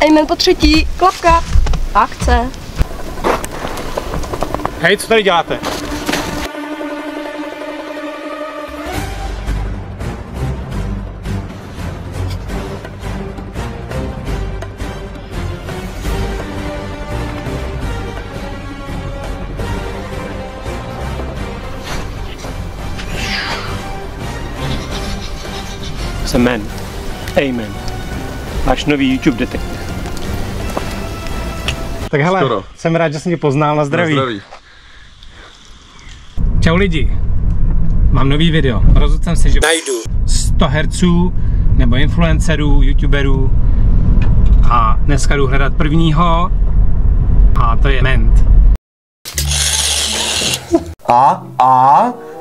Amen po třetí, klapka, akce. Hej, co tady děláte? Jsem Man. Amen. Váš nový YouTube detektiv. Tak hele, skoro. Jsem rád, že jsem tě poznal, na zdraví. Na zdraví. Čau lidi. Mám nový video. Rozhodl jsem si, že najdu 100 herců nebo influencerů, youtuberů a dneska jdu hledat prvního a to je Ment.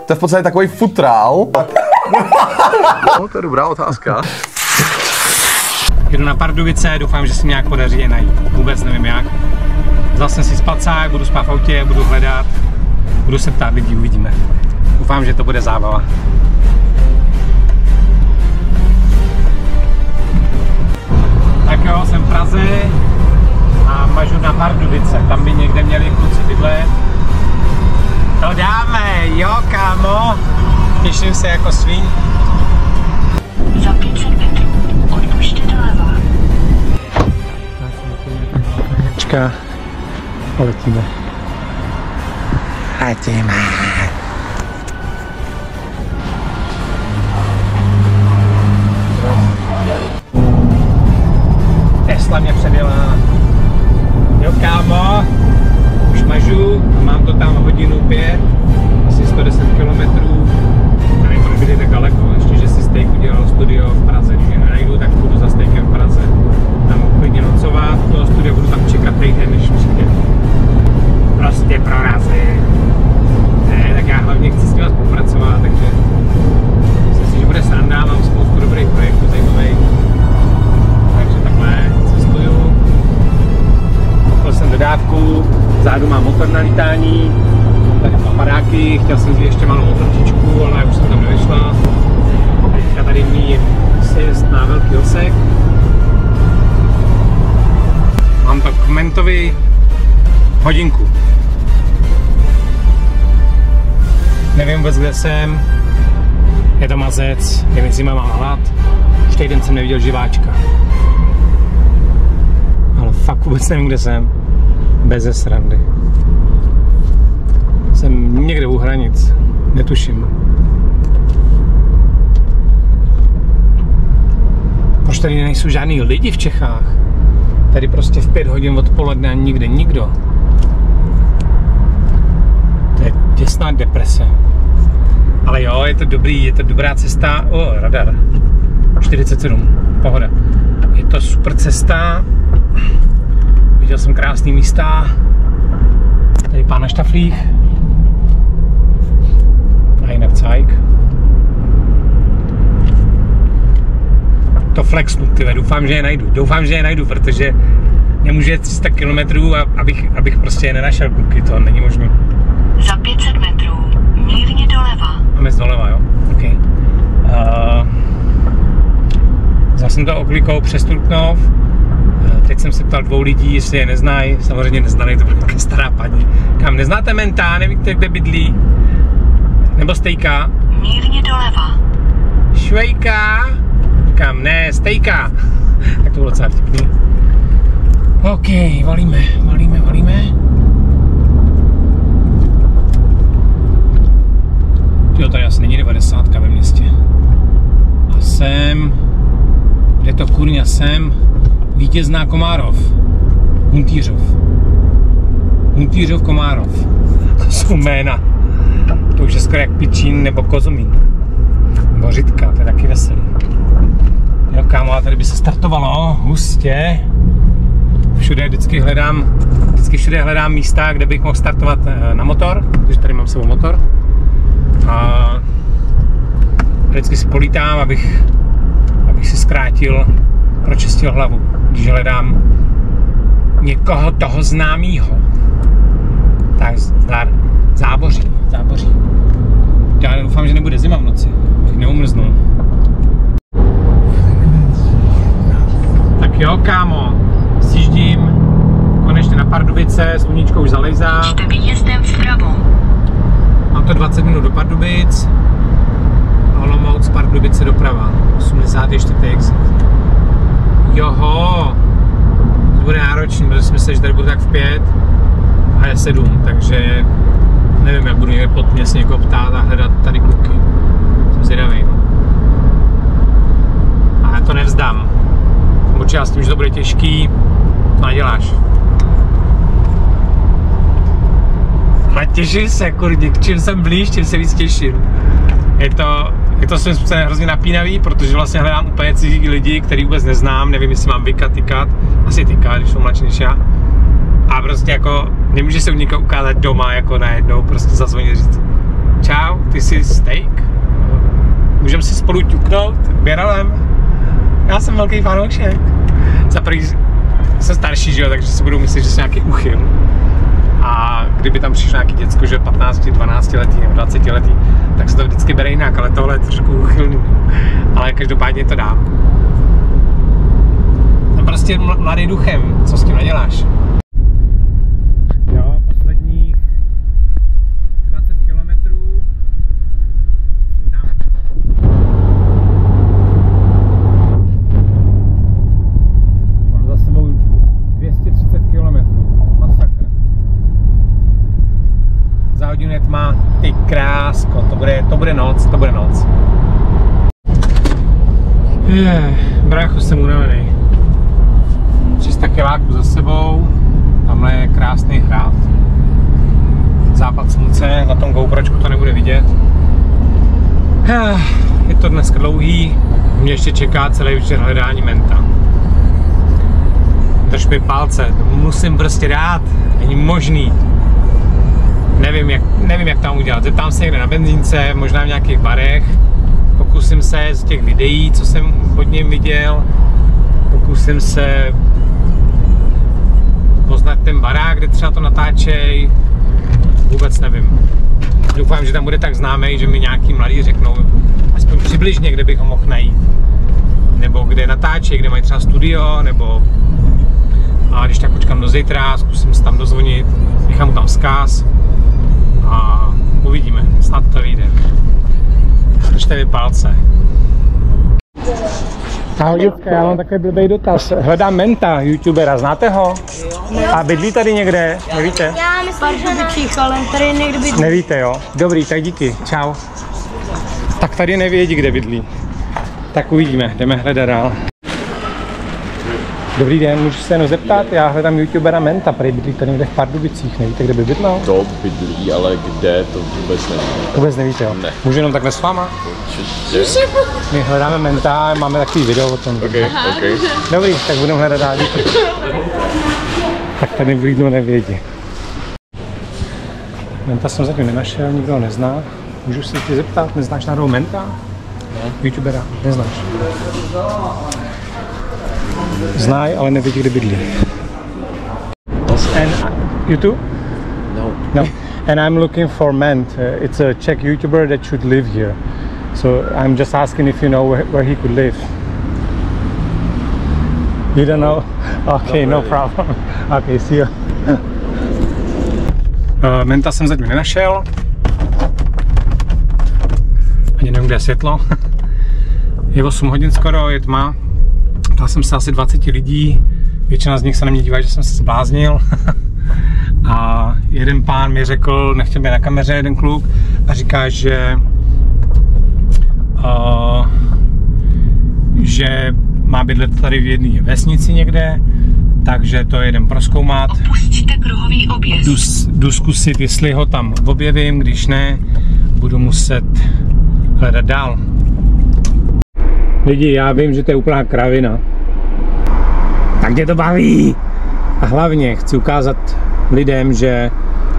To je v podstatě takový futrál. No, to je dobrá otázka. Jedu na Pardubice, doufám, že se mi nějak podaří je najít. Vůbec nevím jak. Vzal jsem si spacák, budu spát v autě, budu hledat, budu se ptát lidí, uvidíme. Doufám, že to bude zábava. Tak jo, jsem v Praze a mažu na Pardubice. Tam by někde měli kluci bydlet. To dáme, jo kámo. Těším se jako svíň. Za 500 metrů odbočte doleva. Čeká. A letíme. Tesla mě předjela. Jo kámo, už mažu, mám to tam hodinu 5, asi 110 km. Nevím, proč byli tak daleko, ještě že si Steak udělal studio v Praze, když je nenajdu, tak budu za Steakem v Praze. Tam klidně nocovat, v toho studia budu tam čekat týden, než přijde. Prostě prorazí. Ne, tak já hlavně chci s nimi spolupracovat, takže myslím si, že bude sranda, mám spoustu dobrých projektů zajímavých. Takže takhle cestuju. Koupil jsem dodávku, vzadu mám motor na lítání, tady papadáky, chtěl jsem vzít ještě malou motorčičku, ale už jsem tam nevyšla. Teďka tady mít sjezd na velký osek. Mám to k Mentovi hodinku. Nevím vůbec, kde jsem. Je to mazec, je mi zima, mám hlad. Už týden jsem neviděl živáčka. Ale fakt vůbec nevím, kde jsem. Beze srandy. Jsem někde u hranic. Netuším. Proč tady nejsou žádný lidi v Čechách? Tady prostě v 5 hodin odpoledne ani nikde nikdo. To je těsná deprese. Ale jo, je to dobrý, je to dobrá cesta. Radar. 47, pohoda. Je to super cesta. Viděl jsem krásný místa. Tady pán na štaflích. A jinak cajk. To flexnu, tyhle, doufám, že je najdu, protože nemůžu jet 300 km, abych prostě je nenašel kluky, to není možné. Za 500 metrů mírně doleva. Máme z doleva, jo? OK. Vzal jsem to oklikou přes Trutnov. Teď jsem se ptal 2 lidí, jestli je neznají. Samozřejmě neznají, to byla taková stará paní. Kam neznáte Menta, nevíte, kde bydlí? Nebo Stejka? Mírně doleva. Švejka? Kam? Ne, Stejka. Tak to bylo docela vtipný. OK, valíme. Jo, tady asi není 90 ve městě. A sem, kde to kurňa sem, Vítězná Komárov. Huntýřov Komárov. To jsou jména. To už je skoro jak Pičín nebo Kozomín. Nebo Řitka, to je taky veselý. Jo kámo, a tady by se startovalo hustě. Vždycky hledám místa, kde bych mohl startovat na motor, protože tady mám sebou motor. A vždycky si polítám, abych si zkrátil, pročistil hlavu, když hledám někoho toho známýho. Tak zdar, záboří. Já doufám, že nebude zima v noci, že neumrznu. Tak jo kámo, sjíždím konečně na Pardubice, sluníčko už zalejzá. Jste výjezdem vpravo. Mám to 20 minut do Pardubic. Olomouc, Pardubice doprava. 84. exit. Joho! To bude náročný, protože si myslím, že tady budu tak v 5 a je 7, takže nevím, jak budu někde pod mě se někoho ptát a hledat tady kluky. Jsem zvědavý. A já to nevzdám. Určitě s tím, že to bude těžký, to neděláš. Ale těším se, kurdi, čím jsem blíž, tím se víc těším. Je to svým způsobem hrozně napínavý, protože vlastně hledám úplně cizí lidi, který vůbec neznám, nevím, jestli mám tykat, asi tykat, když jsou mladší než já. A prostě jako nemůže se u někoho ukázat doma jako najednou, prostě zazvonit říct čau, ty jsi steak? Můžeme si spolu ťuknout běralem? Já jsem velký fanoušek. Za první jsem starší, že jo, takže si budou myslet, že jsem nějaký uchyl. A kdyby tam přišlo nějaký děcko, že 15, 12 letý nebo 20 letý, tak se to vždycky bere jinak, ale tohle je trošku uchylný. Ale každopádně to dám. Jsem prostě mladý duchem, co s tím neděláš? Jo, posledních 20 kilometrů tam. Mám za sebou 230 kilometrů. Masakr. Za hodinu je tma, ty krásko, to bude noc. Brácho, jsem unavený. 300 kiláků za sebou, tamhle je krásný hrad. Západ slunce, na tom GoPročku to nebude vidět. Je to dneska dlouhý, mě ještě čeká celý večer hledání menta. Drž mi palce, to musím prostě dát, není možný. Nevím, jak tam udělat. Zeptám se někde na benzínce, možná v nějakých barech. Pokusím se z těch videí, co jsem od něm viděl, pokusím se poznat ten barák, kde třeba to natáčej. Vůbec nevím. Doufám, že tam bude tak známý, že mi nějaký mladí řeknou aspoň přibližně, kde bych ho mohl najít. Nebo kde natáčej, kde mají třeba studio, nebo a když tak počkám do zítra, zkusím se tam dozvonit, nechám mu tam vzkaz a uvidíme, snad to vyjde. Držte mi palce. Ahoj Jurka, já mám takový blbý dotaz. Hledám menta, youtubera, znáte ho? Ne. A bydlí tady někde? Nevíte? Já myslím, že ne. Ale tady někde bydlí. Nevíte, jo? Dobrý, tak díky, čau. Tak tady nevědí, kde bydlí. Tak uvidíme, jdeme hledat dál. Dobrý den, můžu se jenom zeptat, já hledám youtubera Menta, prý bydlí tady někde v Pardubicích, nevíte, kde by bydlel? To bydlí, ale kde, to vůbec nevím. Vůbec nevíte, jo? Ne. Můžu jenom takhle s váma? Určitě. My hledáme Menta, máme takový video o tom. Okay. Dobrý, tak budeme hledat dál. Tak tady nikdo nevědí. Menta jsem zatím nenašel, nikdo ho nezná. Můžu se tě zeptat, neznáš náhodou Menta? Ne. Youtubera, neznáš? Znají, ale nevědí, kde bydlí. And YouTube? No. And I'm looking for Ment. It's a Czech YouTuber that should live here. So I'm just asking if you know where he could live. You don't know? Okay, no problem. Okay, see you. Menta jsem zatím nenašel. Ani nevím, kde je světlo. Je 8 hodin skoro, je tma. Ptal jsem se asi 20 lidí, většina z nich se na mě dívá, že jsem se zbláznil. A jeden pán mi řekl, nechtěl být na kameře, jeden kluk, a říká, že má bydlet tady v jedné vesnici někde, takže to jedem prozkoumat. Opusťte kruhový objezd. Jdu zkusit, jestli ho tam objevím, když ne, budu muset hledat dál. Lidi, já vím, že to je úplná kravina. Tak mě to baví. A hlavně chci ukázat lidem, že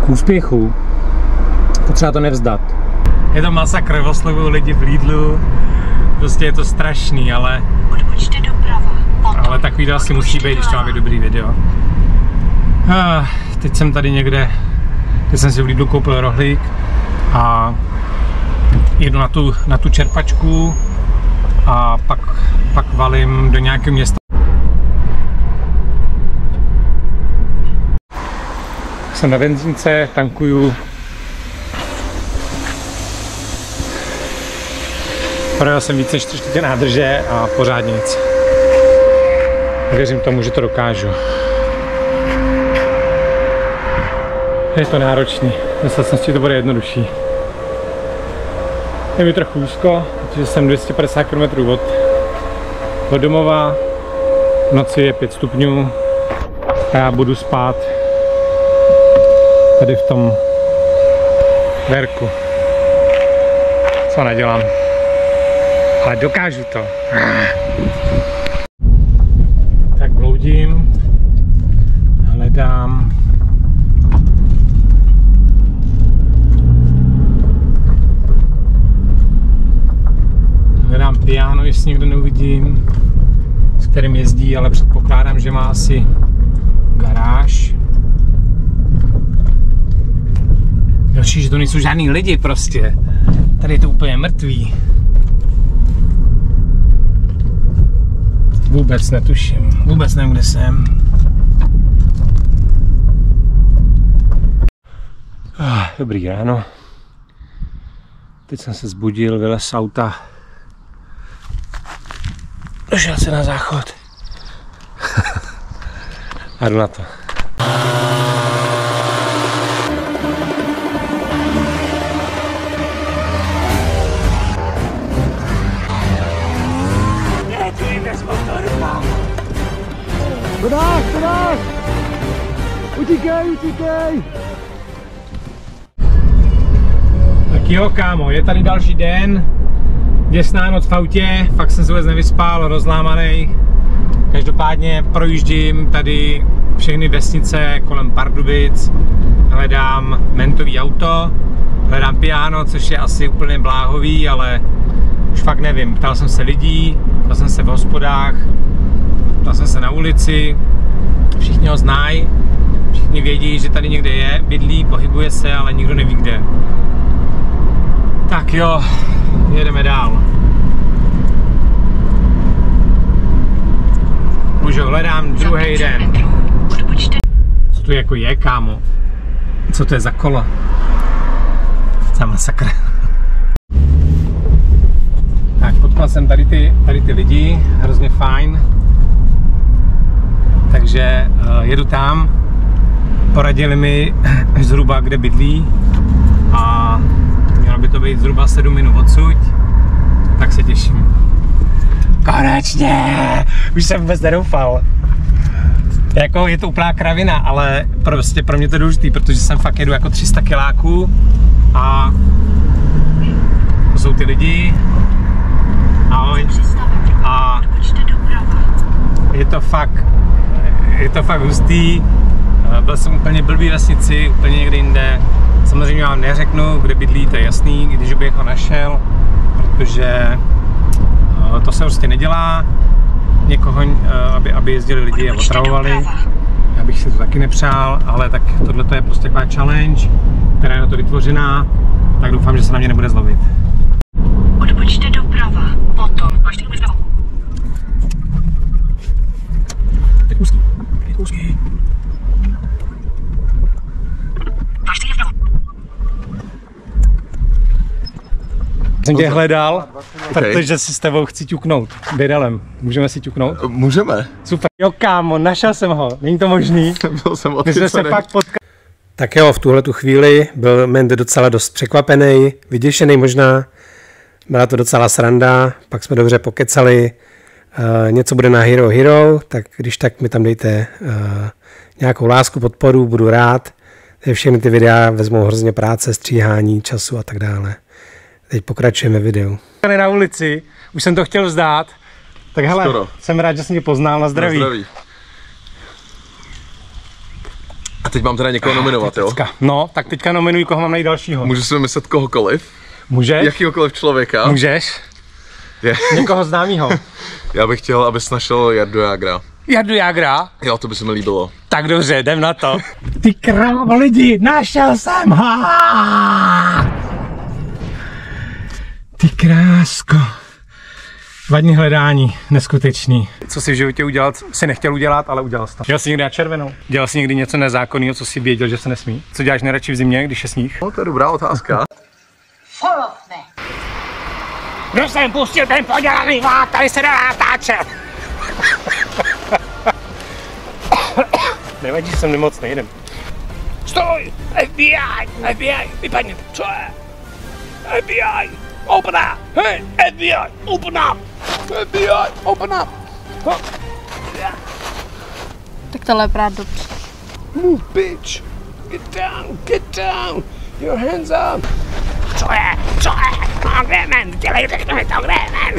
k úspěchu potřeba to nevzdat. Je to masakr, oslovuju lidi v Lidlu. Prostě je to strašný, ale... Odbočte doprava. Ale takový to asi musí být, když to má být dobrý video. Teď jsem tady někde, teď jsem si v Lidlu koupil rohlík a jedu na tu čerpačku a pak valím do nějakého města. Jsem na benzínce, tankuju. Projel jsem více než 4 nádrže a pořád nic. Věřím tomu, že to dokážu. Je to náročný, myslel jsem si, že to bude jednodušší. Je mi trochu úzko, protože jsem 250 km od domova, v noci je 5 stupňů a já budu spát tady v tom verku. Co nedělám, ale dokážu to. Tak bloudím, hledám. Hledám piano, jestli někdo neuvidím, s kterým jezdí, ale předpokládám, že má asi garáž. Další, že to nejsou žádný lidi prostě. Tady je to úplně mrtvý. Vůbec netuším, vůbec nevím, kde jsem. Dobrý ráno. Teď jsem se zbudil, vylez z auta. Došel se na záchod. A jdu na to. Podách! Utíkej! Tak jo, kámo, je tady další den. Děsná noc v autě, fakt jsem se vůbec nevyspal, rozlámanej. Každopádně projíždím tady všechny vesnice kolem Pardubic. Hledám mentový auto, hledám piano, což je asi úplně bláhový, ale už fakt nevím. Ptal jsem se lidí, ptal jsem se v hospodách, ptal jsem se na ulici. Všichni ho znají, všichni vědí, že tady někde je, bydlí, pohybuje se, ale nikdo neví kde. Tak jo, jedeme dál. Už ho hledám druhý den. Co tu jako je, kámo? Co to je za kolo? Za masakr. Tak, potkal jsem tady ty lidi, hrozně fajn. Takže jedu tam. Poradili mi zhruba, kde bydlí. A mělo by to být zhruba 7 minut odsud, tak se těším. Konečně! Už jsem vůbec nedoufal. Jako je to úplná kravina, ale prostě pro mě to je důležitý, protože jsem fakt jedu jako 300 kiláků a to jsou ty lidi. Ahoj. A je to fakt hustý. Byl jsem úplně blbý vesnici, úplně někde jinde. Samozřejmě vám neřeknu, kde bydlí, to je jasný, když bych ho našel, protože to se prostě nedělá. Někoho, aby jezdili lidi a otravovali. Já bych si to taky nepřál, ale tak tohle je prostě taková challenge, která je na to vytvořená, tak doufám, že se na mě nebude zlobit. Odbočte doprava, potom Teď úzký. Jsem tě hledal, protože si s tebou chci ťuknout. Bědelem. Můžeme si ťuknout? Můžeme. Super. Jo kámo, našel jsem ho. Není to možný? Byl jsem My jsme se fakt potkali. Tak jo, v tuhletu chvíli byl Mendy docela dost překvapený, vyděšený možná. Byla to docela sranda, pak jsme dobře pokecali. Něco bude na Hero, tak když tak mi tam dejte nějakou lásku, podporu, budu rád. Všechny ty videa vezmou hrozně práce, stříhání, času a tak dále. Teď pokračujeme videu. Tady na ulici, už jsem to chtěl vzdát, tak hele, skoro. Jsem rád, že jsem tě poznal, na zdraví. Na zdraví. A teď mám teda někoho nominovat, jo? No, tak teďka nominuj, koho mám najít dalšího. Můžu si vymyslet kohokoliv? Můžeš? Jakýhokoliv člověka? Můžeš. Někoho známýho. Já bych chtěl, abys našel Jardu Jágra. Jardu Jágra? Jo, to by se mi líbilo. Tak dobře, jdem na to. Ty krávo lidi, našel jsem ho! Ty krásko. 2 dny hledání, neskutečný. Co jsi v životě udělal, si nechtěl udělat, ale udělal jsi to. Dělal jsi někdy na červenou? Dělal jsi někdy něco nezákonného, co jsi věděl, že se nesmí? Co děláš nejradši v zimě, když je sníh? No, to je dobrá otázka. Follow me. Kdo jsem pustil ten podělaný vlák, tady se dá natáčet. Nevadí, že jsem nemocný, jdem. Stoj! FBI! FBI! Vypadni! Co je? FBI! Open up! Hey! FBI! Open up! FBI! Open up! Tak tohle je právě dobře. Move, bitch! Get down! Get down! Your hands up! Co je? Co je? Kde je man? Dělej, řekni mi to, kde je man?